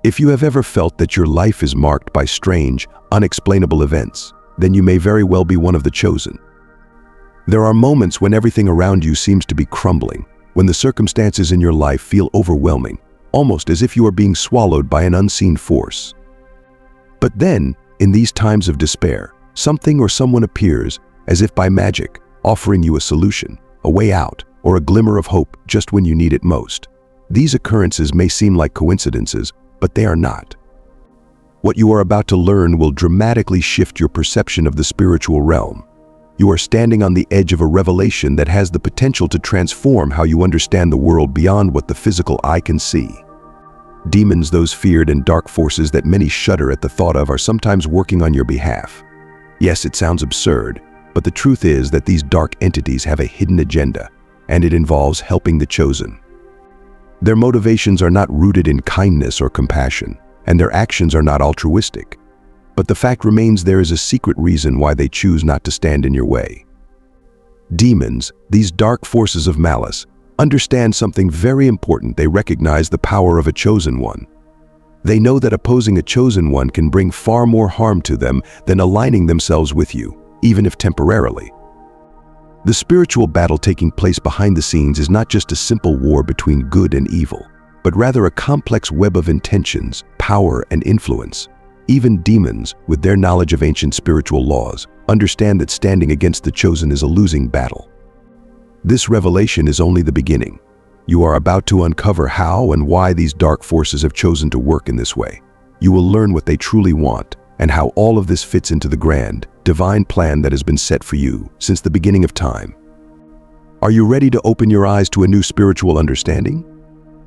If you have ever felt that your life is marked by strange, unexplainable events, then you may very well be one of the chosen. There are moments when everything around you seems to be crumbling, when the circumstances in your life feel overwhelming, almost as if you are being swallowed by an unseen force. But then, in these times of despair, something or someone appears, as if by magic, offering you a solution, a way out, or a glimmer of hope just when you need it most. These occurrences may seem like coincidences, but they are not. What you are about to learn will dramatically shift your perception of the spiritual realm. You are standing on the edge of a revelation that has the potential to transform how you understand the world beyond what the physical eye can see. Demons, those feared and dark forces that many shudder at the thought of, are sometimes working on your behalf. Yes, it sounds absurd, but the truth is that these dark entities have a hidden agenda, and it involves helping the chosen. Their motivations are not rooted in kindness or compassion, and their actions are not altruistic. But the fact remains, there is a secret reason why they choose not to stand in your way. Demons, these dark forces of malice, understand something very important. They recognize the power of a chosen one. They know that opposing a chosen one can bring far more harm to them than aligning themselves with you, even if temporarily. The spiritual battle taking place behind the scenes is not just a simple war between good and evil, but rather a complex web of intentions, power, and influence. Even demons, with their knowledge of ancient spiritual laws, understand that standing against the chosen is a losing battle. This revelation is only the beginning. You are about to uncover how and why these dark forces have chosen to work in this way. You will learn what they truly want and how all of this fits into the grand, divine plan that has been set for you since the beginning of time. Are you ready to open your eyes to a new spiritual understanding?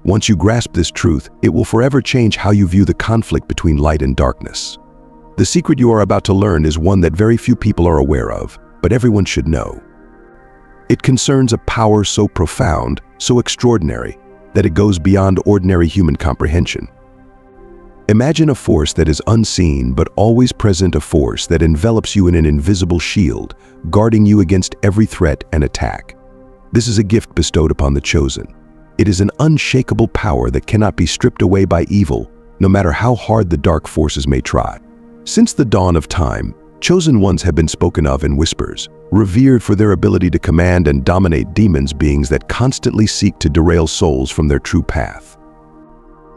Once you grasp this truth, it will forever change how you view the conflict between light and darkness. The secret you are about to learn is one that very few people are aware of, but everyone should know. It concerns a power so profound, so extraordinary, that it goes beyond ordinary human comprehension. Imagine a force that is unseen but always present, a force that envelops you in an invisible shield, guarding you against every threat and attack. This is a gift bestowed upon the chosen. It is an unshakable power that cannot be stripped away by evil, no matter how hard the dark forces may try. Since the dawn of time, chosen ones have been spoken of in whispers, revered for their ability to command and dominate demons, beings that constantly seek to derail souls from their true path.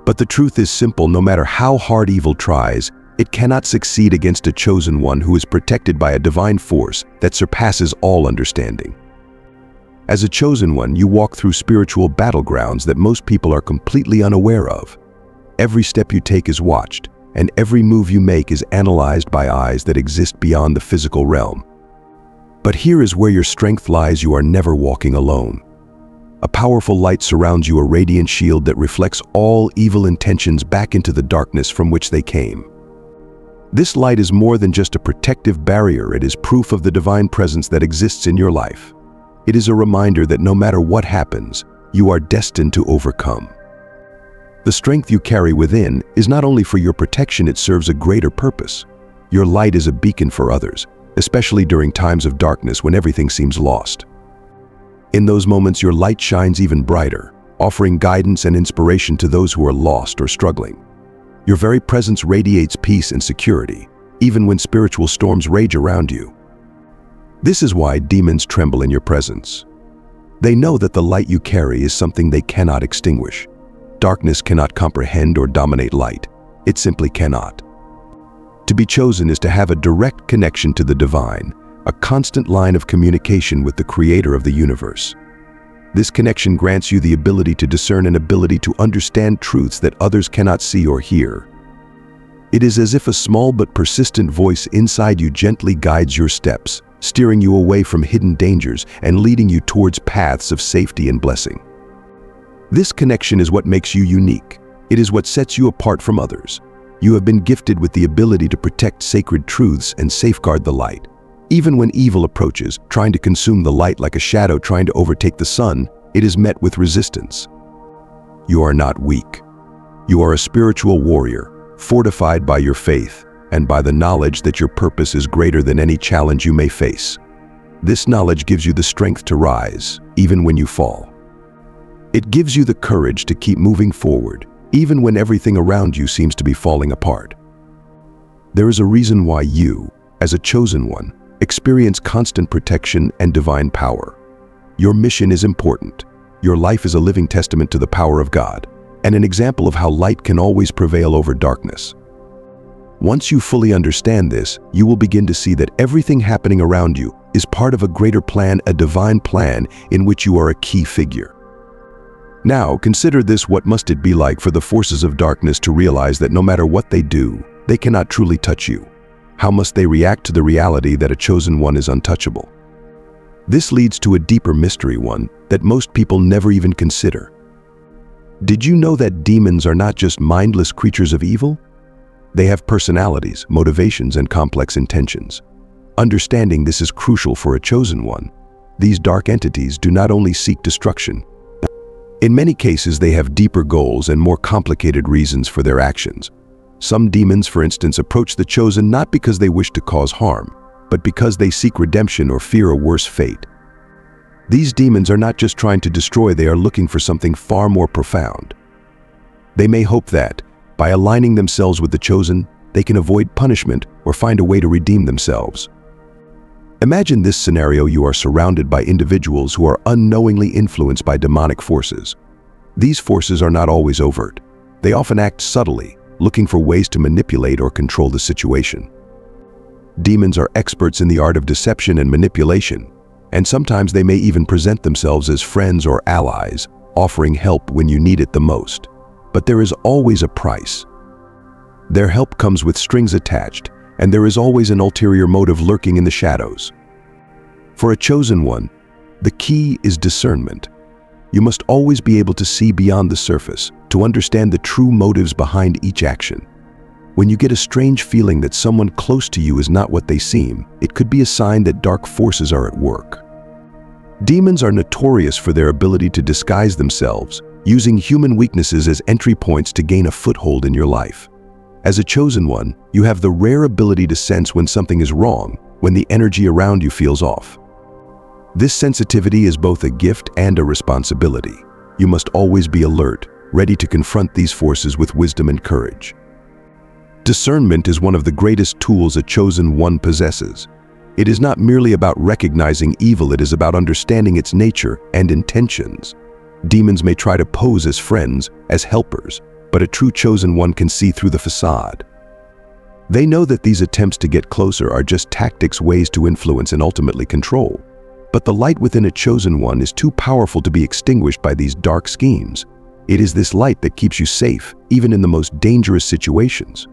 But the truth is simple: no matter how hard evil tries, it cannot succeed against a chosen one who is protected by a divine force that surpasses all understanding. As a chosen one, you walk through spiritual battlegrounds that most people are completely unaware of. Every step you take is watched, and every move you make is analyzed by eyes that exist beyond the physical realm. But here is where your strength lies: you are never walking alone. A powerful light surrounds you, a radiant shield that reflects all evil intentions back into the darkness from which they came. This light is more than just a protective barrier. It is proof of the divine presence that exists in your life. It is a reminder that no matter what happens, you are destined to overcome. The strength you carry within is not only for your protection, it serves a greater purpose. Your light is a beacon for others, especially during times of darkness when everything seems lost. In those moments, your light shines even brighter, offering guidance and inspiration to those who are lost or struggling. Your very presence radiates peace and security, even when spiritual storms rage around you. This is why demons tremble in your presence. They know that the light you carry is something they cannot extinguish. Darkness cannot comprehend or dominate light. It simply cannot. To be chosen is to have a direct connection to the divine, a constant line of communication with the creator of the universe. This connection grants you the ability to discern, an ability to understand truths that others cannot see or hear. It is as if a small but persistent voice inside you gently guides your steps, steering you away from hidden dangers and leading you towards paths of safety and blessing. This connection is what makes you unique. It is what sets you apart from others. You have been gifted with the ability to protect sacred truths and safeguard the light. Even when evil approaches, trying to consume the light like a shadow trying to overtake the sun, it is met with resistance. You are not weak. You are a spiritual warrior, fortified by your faith and by the knowledge that your purpose is greater than any challenge you may face. This knowledge gives you the strength to rise, even when you fall. It gives you the courage to keep moving forward, even when everything around you seems to be falling apart. There is a reason why you, as a chosen one, experience constant protection and divine power. Your mission is important. Your life is a living testament to the power of God, and an example of how light can always prevail over darkness. Once you fully understand this, you will begin to see that everything happening around you is part of a greater plan, a divine plan in which you are a key figure. Now, consider this: what must it be like for the forces of darkness to realize that no matter what they do, they cannot truly touch you? How must they react to the reality that a chosen one is untouchable? This leads to a deeper mystery, one that most people never even consider. Did you know that demons are not just mindless creatures of evil? They have personalities, motivations, and complex intentions. Understanding this is crucial for a chosen one. These dark entities do not only seek destruction. In many cases, they have deeper goals and more complicated reasons for their actions. Some demons, for instance, approach the chosen not because they wish to cause harm, but because they seek redemption or fear a worse fate. These demons are not just trying to destroy, they are looking for something far more profound. They may hope that, by aligning themselves with the chosen, they can avoid punishment or find a way to redeem themselves. Imagine this scenario: you are surrounded by individuals who are unknowingly influenced by demonic forces. These forces are not always overt. They often act subtly, looking for ways to manipulate or control the situation. Demons are experts in the art of deception and manipulation, and sometimes they may even present themselves as friends or allies, offering help when you need it the most. But there is always a price. Their help comes with strings attached, and there is always an ulterior motive lurking in the shadows. For a chosen one, the key is discernment. You must always be able to see beyond the surface, to understand the true motives behind each action. When you get a strange feeling that someone close to you is not what they seem, it could be a sign that dark forces are at work. Demons are notorious for their ability to disguise themselves, using human weaknesses as entry points to gain a foothold in your life. As a chosen one, you have the rare ability to sense when something is wrong, when the energy around you feels off. This sensitivity is both a gift and a responsibility. You must always be alert, ready to confront these forces with wisdom and courage. Discernment is one of the greatest tools a chosen one possesses. It is not merely about recognizing evil, it is about understanding its nature and intentions. Demons may try to pose as friends, as helpers, but a true chosen one can see through the facade. They know that these attempts to get closer are just tactics, ways to influence and ultimately control. But the light within a chosen one is too powerful to be extinguished by these dark schemes. It is this light that keeps you safe, even in the most dangerous situations.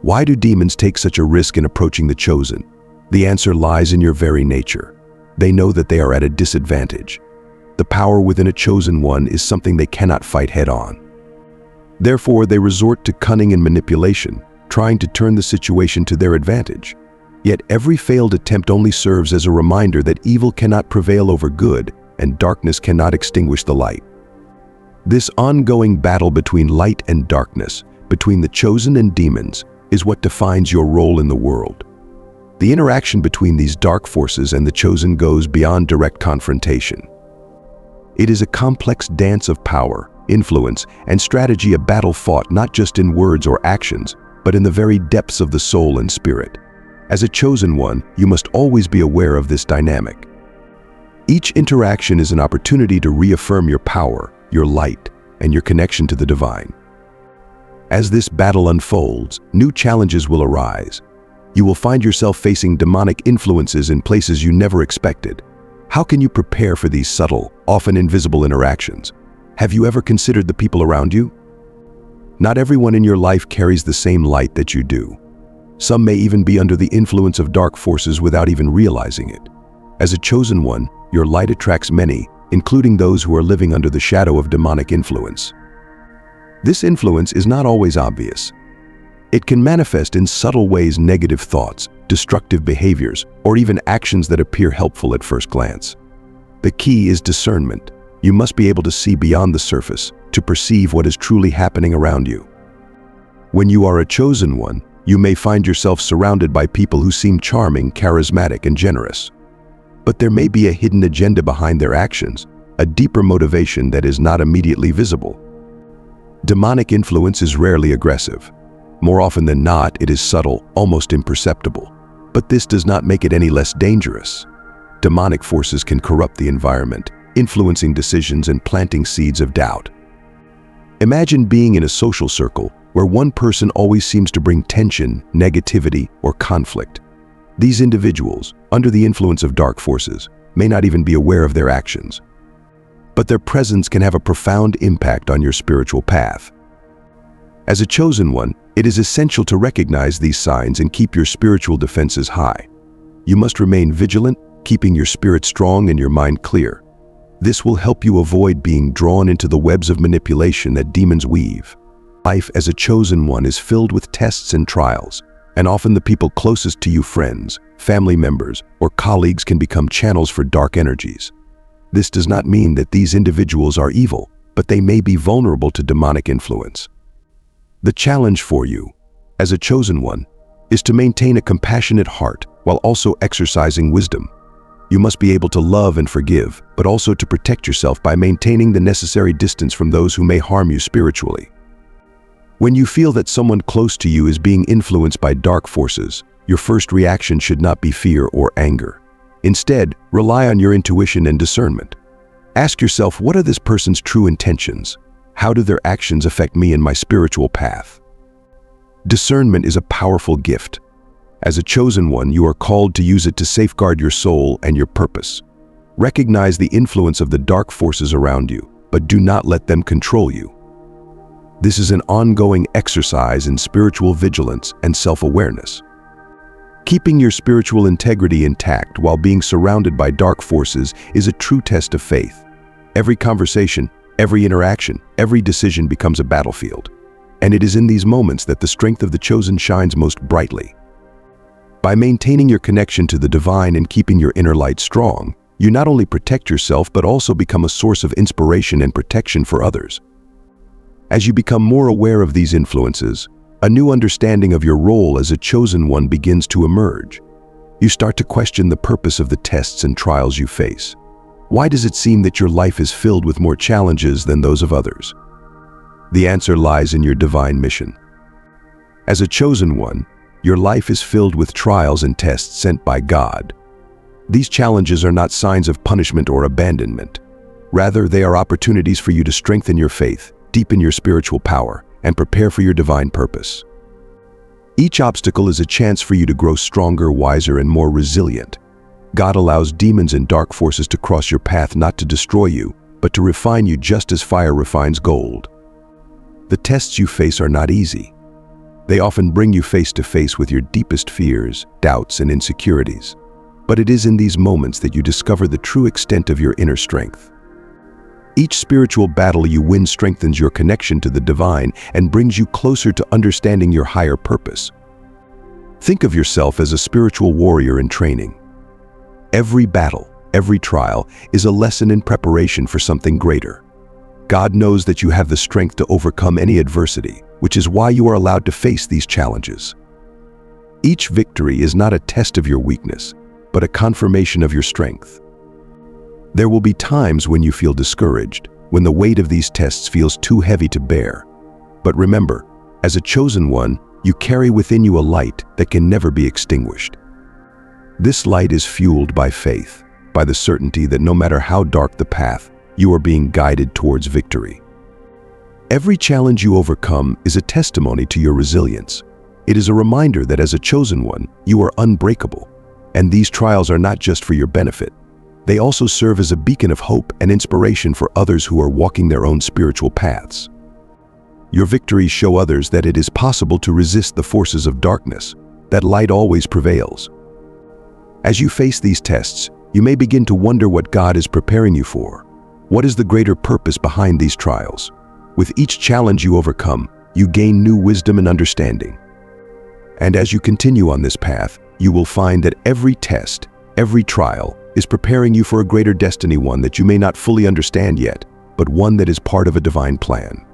Why do demons take such a risk in approaching the chosen? The answer lies in your very nature. They know that they are at a disadvantage. The power within a chosen one is something they cannot fight head-on. Therefore, they resort to cunning and manipulation, trying to turn the situation to their advantage. Yet every failed attempt only serves as a reminder that evil cannot prevail over good, and darkness cannot extinguish the light. This ongoing battle between light and darkness, between the chosen and demons, is what defines your role in the world. The interaction between these dark forces and the chosen goes beyond direct confrontation. It is a complex dance of power, influence, and strategy, a battle fought not just in words or actions, but in the very depths of the soul and spirit. As a chosen one, you must always be aware of this dynamic. Each interaction is an opportunity to reaffirm your power, your light, and your connection to the divine. As this battle unfolds, new challenges will arise. You will find yourself facing demonic influences in places you never expected. How can you prepare for these subtle, often invisible interactions? Have you ever considered the people around you? Not everyone in your life carries the same light that you do. Some may even be under the influence of dark forces without even realizing it. As a chosen one, your light attracts many, including those who are living under the shadow of demonic influence. This influence is not always obvious. It can manifest in subtle ways: negative thoughts, destructive behaviors, or even actions that appear helpful at first glance. The key is discernment. You must be able to see beyond the surface, to perceive what is truly happening around you. When you are a chosen one, you may find yourself surrounded by people who seem charming, charismatic, and generous. But there may be a hidden agenda behind their actions, a deeper motivation that is not immediately visible. Demonic influence is rarely aggressive. More often than not, it is subtle, almost imperceptible. But this does not make it any less dangerous. Demonic forces can corrupt the environment, influencing decisions and planting seeds of doubt. Imagine being in a social circle where one person always seems to bring tension, negativity, or conflict. These individuals, under the influence of dark forces, may not even be aware of their actions. But their presence can have a profound impact on your spiritual path. As a chosen one, it is essential to recognize these signs and keep your spiritual defenses high. You must remain vigilant, keeping your spirit strong and your mind clear. This will help you avoid being drawn into the webs of manipulation that demons weave. Life as a chosen one is filled with tests and trials, and often the people closest to you, friends, family members, or colleagues, can become channels for dark energies. This does not mean that these individuals are evil, but they may be vulnerable to demonic influence. The challenge for you, as a chosen one, is to maintain a compassionate heart while also exercising wisdom. You must be able to love and forgive, but also to protect yourself by maintaining the necessary distance from those who may harm you spiritually. When you feel that someone close to you is being influenced by dark forces, your first reaction should not be fear or anger. Instead, rely on your intuition and discernment. Ask yourself, what are this person's true intentions? How do their actions affect me in my spiritual path? Discernment is a powerful gift. As a chosen one, you are called to use it to safeguard your soul and your purpose. Recognize the influence of the dark forces around you, but do not let them control you. This is an ongoing exercise in spiritual vigilance and self-awareness. Keeping your spiritual integrity intact while being surrounded by dark forces is a true test of faith. Every conversation, every interaction, every decision becomes a battlefield. And it is in these moments that the strength of the chosen shines most brightly. By maintaining your connection to the divine and keeping your inner light strong, you not only protect yourself but also become a source of inspiration and protection for others. As you become more aware of these influences, a new understanding of your role as a chosen one begins to emerge. You start to question the purpose of the tests and trials you face. Why does it seem that your life is filled with more challenges than those of others? The answer lies in your divine mission. As a chosen one, your life is filled with trials and tests sent by God. These challenges are not signs of punishment or abandonment. Rather, they are opportunities for you to strengthen your faith, deepen your spiritual power, and prepare for your divine purpose. Each obstacle is a chance for you to grow stronger, wiser, and more resilient. God allows demons and dark forces to cross your path not to destroy you, but to refine you just as fire refines gold. The tests you face are not easy. They often bring you face to face with your deepest fears, doubts, and insecurities. But it is in these moments that you discover the true extent of your inner strength. Each spiritual battle you win strengthens your connection to the divine and brings you closer to understanding your higher purpose. Think of yourself as a spiritual warrior in training. Every battle, every trial is a lesson in preparation for something greater. God knows that you have the strength to overcome any adversity, which is why you are allowed to face these challenges. Each victory is not a test of your weakness, but a confirmation of your strength. There will be times when you feel discouraged, when the weight of these tests feels too heavy to bear. But remember, as a chosen one, you carry within you a light that can never be extinguished. This light is fueled by faith, by the certainty that no matter how dark the path, you are being guided towards victory. Every challenge you overcome is a testimony to your resilience. It is a reminder that as a chosen one, you are unbreakable. And these trials are not just for your benefit. They also serve as a beacon of hope and inspiration for others who are walking their own spiritual paths. Your victories show others that it is possible to resist the forces of darkness, that light always prevails. As you face these tests, you may begin to wonder what God is preparing you for. What is the greater purpose behind these trials? With each challenge you overcome, you gain new wisdom and understanding. And as you continue on this path, you will find that every test, every trial, is preparing you for a greater destiny, one that you may not fully understand yet, but one that is part of a divine plan.